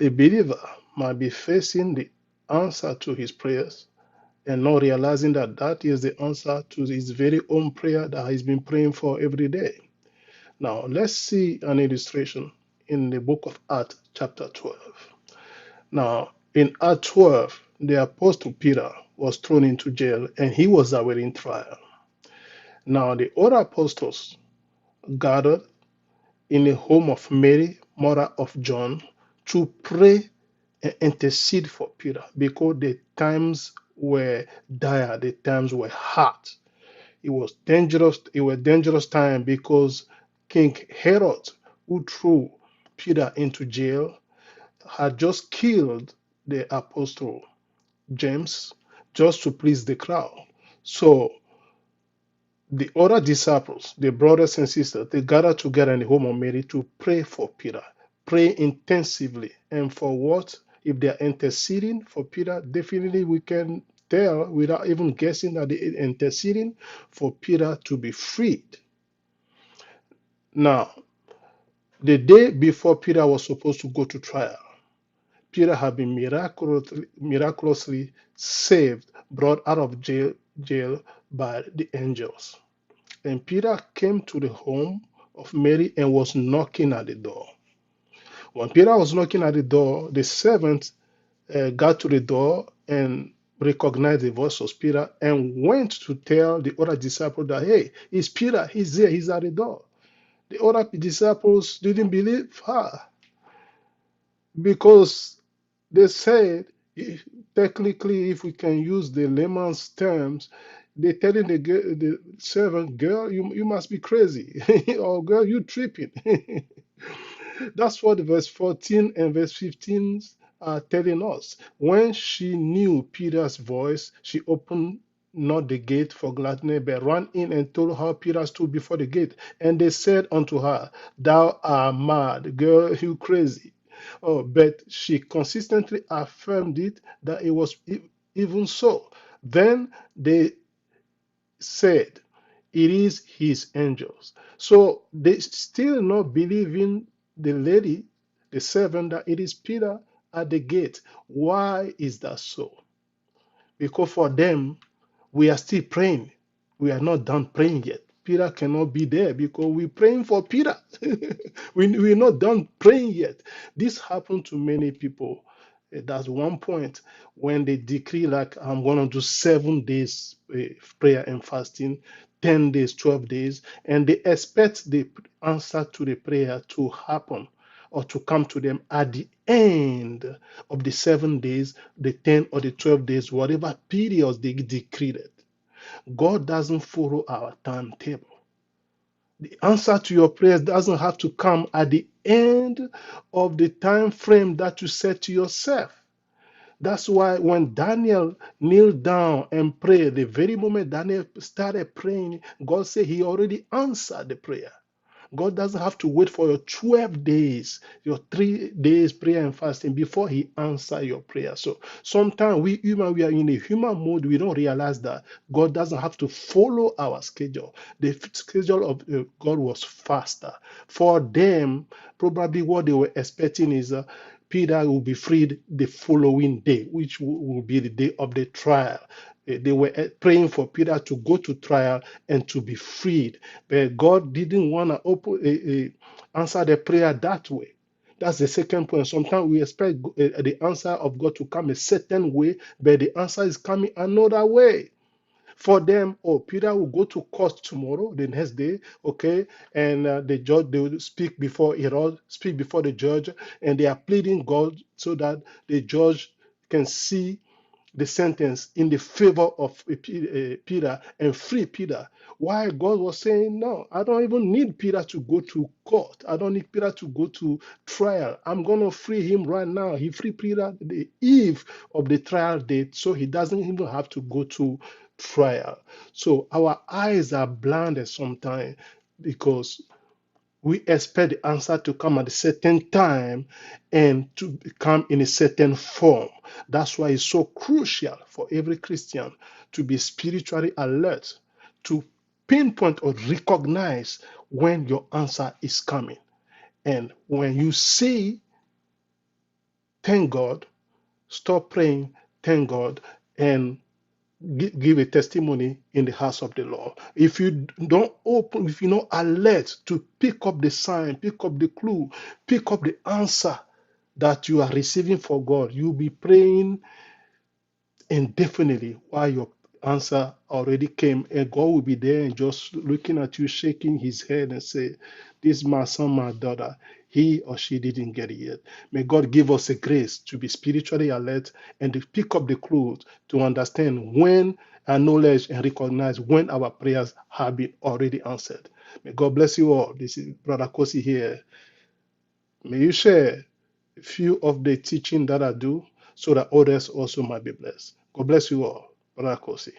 A believer might be facing the answer to his prayers and not realizing that that is the answer to his very own prayer that he's been praying for every day. Now, let's see an illustration in the book of Acts, chapter 12. Now, in Acts 12, the apostle Peter was thrown into jail and he was awaiting trial. Now, the other apostles gathered in the home of Mary, mother of John, to pray and intercede for Peter because the times were dire, the times were hard. It was dangerous. It was dangerous time because King Herod, who threw Peter into jail, had just killed the apostle James just to please the crowd. So the other disciples, the brothers and sisters, they gathered together in the home of Mary to pray for Peter, pray intensively. And for what? If they are interceding for Peter, definitely we can tell without even guessing that they are interceding for Peter to be freed. Now, the day before Peter was supposed to go to trial, Peter had been miraculously saved, brought out of jail by the angels. And Peter came to the home of Mary and was knocking at the door. When Peter was knocking at the door, the servant got to the door and recognized the voice of Peter and went to tell the other disciple that, hey, it's Peter, he's there, he's at the door. The other disciples didn't believe her because they said, technically, if we can use the layman's terms, they're telling the servant, girl, you must be crazy, or girl, you tripping. That's what verse 14 and verse 15 are telling us. When she knew Peter's voice, she opened not the gate for gladness, but ran in and told her Peter stood before the gate. And they said unto her, thou art mad, girl, you crazy. Oh, but she consistently affirmed it that it was even so. Then they said, it is his angels. So they still not believing the lady, the servant, that it is Peter at the gate. Why is that so? Because for them, we are still praying. We are not done praying yet. Peter cannot be there because we're praying for Peter. We're not done praying yet. This happened to many people. That's one point when they decree, like, I'm going to do 7 days prayer and fasting, 10 days, 12 days, and they expect the answer to the prayer to happen or to come to them at the end of the 7 days, the 10 or the 12 days, whatever periods they decreed it. God doesn't follow our timetable. The answer to your prayers doesn't have to come at the end of the time frame that you set to yourself. That's why when Daniel kneeled down and prayed, the very moment Daniel started praying, God said he already answered the prayer. God doesn't have to wait for your 12 days, your 3 days prayer and fasting before he answers your prayer. So sometimes we are in a human mode, we don't realize that God doesn't have to follow our schedule. The schedule of God was faster. For them, probably what they were expecting is Peter will be freed the following day, which will be the day of the trial. They were praying for Peter to go to trial and to be freed. But God didn't want to answer the prayer that way. That's the second point. Sometimes we expect the answer of God to come a certain way, but the answer is coming another way. For them, oh, Peter will go to court tomorrow, the next day, okay, and the judge, they will speak before Herod, speak before the judge, and they are pleading God so that the judge can see the sentence in the favor of Peter and free Peter. Why God was saying, no, I don't even need Peter to go to court. I don't need Peter to go to trial. I'm going to free him right now. He freed Peter the eve of the trial date, so he doesn't even have to go to trial. So our eyes are blinded sometimes because we expect the answer to come at a certain time and to come in a certain form. That's why it's so crucial for every Christian to be spiritually alert, to pinpoint or recognize when your answer is coming. And when you see thank God, stop praying, thank God, and give a testimony in the house of the Lord. If you don't open, if you're not alert to pick up the sign, pick up the clue, pick up the answer that you are receiving for God, you'll be praying indefinitely while your answer already came, and God will be there and just looking at you, shaking his head and say, this is my son, my daughter. He or she didn't get it yet. May God give us a grace to be spiritually alert and to pick up the clues to understand when, acknowledge and recognize when our prayers have been already answered. May God bless you all. This is Brother Kosi here. May you share a few of the teaching that I do so that others also might be blessed. God bless you all. Brother Kosi.